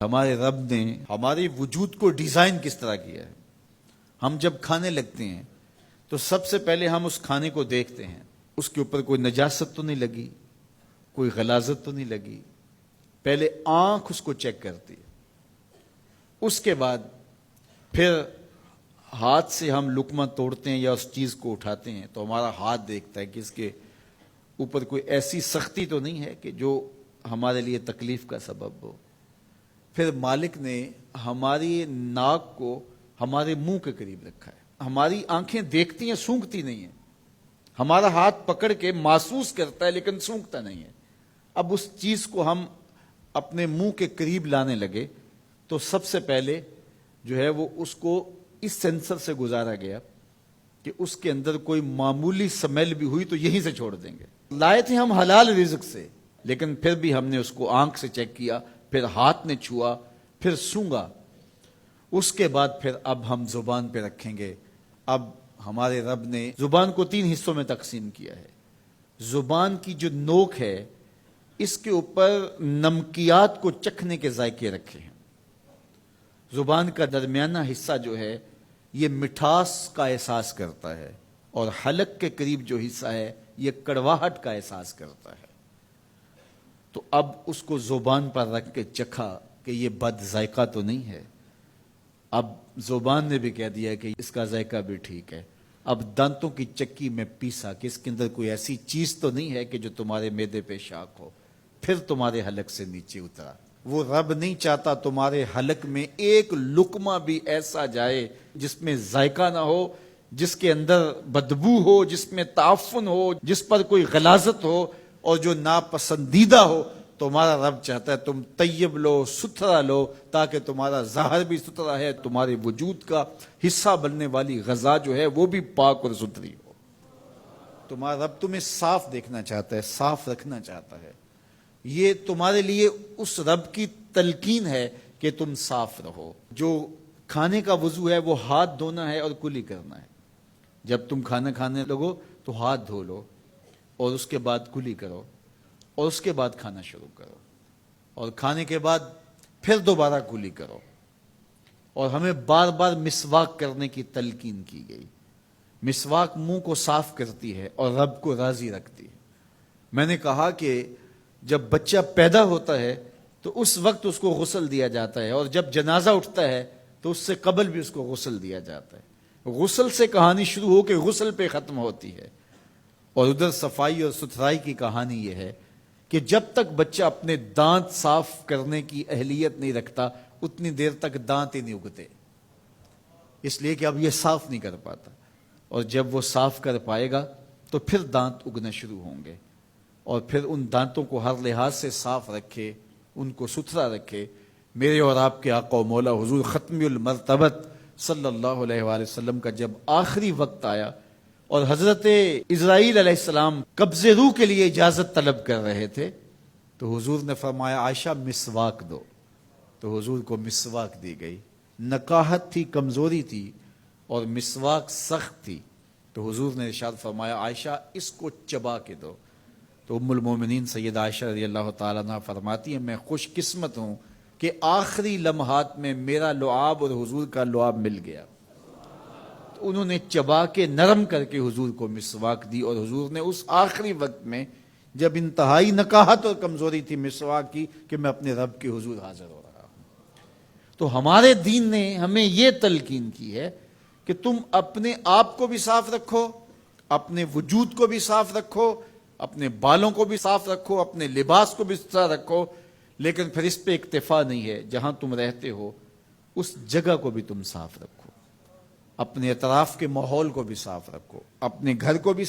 ہمارے رب نے ہمارے وجود کو ڈیزائن کس طرح کیا ہے۔ ہم جب کھانے لگتے ہیں تو سب سے پہلے ہم اس کھانے کو دیکھتے ہیں، اس کے اوپر کوئی نجاست تو نہیں لگی، کوئی غلاظت تو نہیں لگی، پہلے آنکھ اس کو چیک کرتی ہے، اس کے بعد پھر ہاتھ سے ہم لقمہ توڑتے ہیں یا اس چیز کو اٹھاتے ہیں تو ہمارا ہاتھ دیکھتا ہے کہ اس کے اوپر کوئی ایسی سختی تو نہیں ہے کہ جو ہمارے لیے تکلیف کا سبب ہو۔ پھر مالک نے ہماری ناک کو ہمارے منہ کے قریب رکھا ہے، ہماری آنکھیں دیکھتی ہیں، سونگتی نہیں ہیں، ہمارا ہاتھ پکڑ کے محسوس کرتا ہے لیکن سونگتا نہیں ہے۔ اب اس چیز کو ہم اپنے منہ کے قریب لانے لگے تو سب سے پہلے جو ہے وہ اس کو اس سینسر سے گزارا گیا کہ اس کے اندر کوئی معمولی سمیل بھی ہوئی تو یہیں سے چھوڑ دیں گے۔ لائے تھے ہم حلال رزق سے، لیکن پھر بھی ہم نے اس کو آنکھ سے چیک کیا، پھر ہاتھ نے چھوا، پھر سونگا، اس کے بعد پھر اب ہم زبان پہ رکھیں گے۔ اب ہمارے رب نے زبان کو 3 حصوں میں تقسیم کیا ہے۔ زبان کی جو نوک ہے اس کے اوپر نمکیات کو چکھنے کے ذائقے رکھے ہیں۔ زبان کا درمیانہ حصہ جو ہے یہ مٹھاس کا احساس کرتا ہے، اور حلق کے قریب جو حصہ ہے یہ کڑواہٹ کا احساس کرتا ہے۔ تو اب اس کو زبان پر رکھ کے چکھا کہ یہ بد ذائقہ تو نہیں ہے، اب زبان نے بھی کہہ دیا کہ اس کا ذائقہ بھی ٹھیک ہے۔ اب دانتوں کی چکی میں پیسا کہ اس کے اندر کوئی ایسی چیز تو نہیں ہے کہ جو تمہارے معدے پہ شاق ہو، پھر تمہارے حلق سے نیچے اترا۔ وہ رب نہیں چاہتا تمہارے حلق میں ایک لقمہ بھی ایسا جائے جس میں ذائقہ نہ ہو، جس کے اندر بدبو ہو، جس میں تعفن ہو، جس پر کوئی غلاظت ہو اور جو ناپسندیدہ ہو۔ تمہارا رب چاہتا ہے تم طیب لو، ستھرا لو، تاکہ تمہارا ظاہر بھی ستھرا ہے، تمہارے وجود کا حصہ بننے والی غذا جو ہے وہ بھی پاک اور ستھری ہو۔ تمہارا رب تمہیں صاف دیکھنا چاہتا ہے، صاف رکھنا چاہتا ہے۔ یہ تمہارے لیے اس رب کی تلقین ہے کہ تم صاف رہو۔ جو کھانے کا وضو ہے وہ ہاتھ دھونا ہے اور کلی کرنا ہے۔ جب تم کھانا کھانے لگو تو ہاتھ دھو لو اور اس کے بعد کلی کرو، اور اس کے بعد کھانا شروع کرو، اور کھانے کے بعد پھر دوبارہ کلی کرو۔ اور ہمیں بار بار مسواک کرنے کی تلقین کی گئی۔ مسواک منہ کو صاف کرتی ہے اور رب کو راضی رکھتی ہے۔ میں نے کہا کہ جب بچہ پیدا ہوتا ہے تو اس وقت اس کو غسل دیا جاتا ہے، اور جب جنازہ اٹھتا ہے تو اس سے قبل بھی اس کو غسل دیا جاتا ہے۔ غسل سے کہانی شروع ہو کے غسل پہ ختم ہوتی ہے، اور ادھر صفائی اور ستھرائی کی کہانی یہ ہے کہ جب تک بچہ اپنے دانت صاف کرنے کی اہلیت نہیں رکھتا اتنی دیر تک دانت ہی نہیں اگتے، اس لیے کہ اب یہ صاف نہیں کر پاتا، اور جب وہ صاف کر پائے گا تو پھر دانت اگنا شروع ہوں گے، اور پھر ان دانتوں کو ہر لحاظ سے صاف رکھے، ان کو ستھرا رکھے۔ میرے اور آپ کے آقا و مولا حضور ختم المرتبت صلی اللہ علیہ وآلہ وسلم کا جب آخری وقت آیا اور حضرت اسرائیل علیہ السلام قبض روح کے لیے اجازت طلب کر رہے تھے تو حضور نے فرمایا عائشہ مسواک دو، تو حضور کو مسواک دی گئی۔ نکاحت تھی، کمزوری تھی، اور مسواک سخت تھی، تو حضور نے ارشاد فرمایا عائشہ اس کو چبا کے دو۔ تو ام المومنین سیدہ عائشہ رضی اللہ تعالیٰ عنہ فرماتی ہیں میں خوش قسمت ہوں کہ آخری لمحات میں میرا لعاب اور حضور کا لعاب مل گیا۔ تو انہوں نے چبا کے نرم کر کے حضور کو مسواک دی، اور حضور نے اس آخری وقت میں جب انتہائی نکاحت اور کمزوری تھی مسواک کی کہ میں اپنے رب کے حضور حاضر ہو رہا ہوں۔ تو ہمارے دین نے ہمیں یہ تلقین کی ہے کہ تم اپنے آپ کو بھی صاف رکھو، اپنے وجود کو بھی صاف رکھو، اپنے بالوں کو بھی صاف رکھو، اپنے لباس کو بھی صاف رکھو، لیکن پھر اس پہ اکتفا نہیں ہے۔ جہاں تم رہتے ہو اس جگہ کو بھی تم صاف رکھو، اپنے اطراف کے ماحول کو بھی صاف رکھو، اپنے گھر کو بھی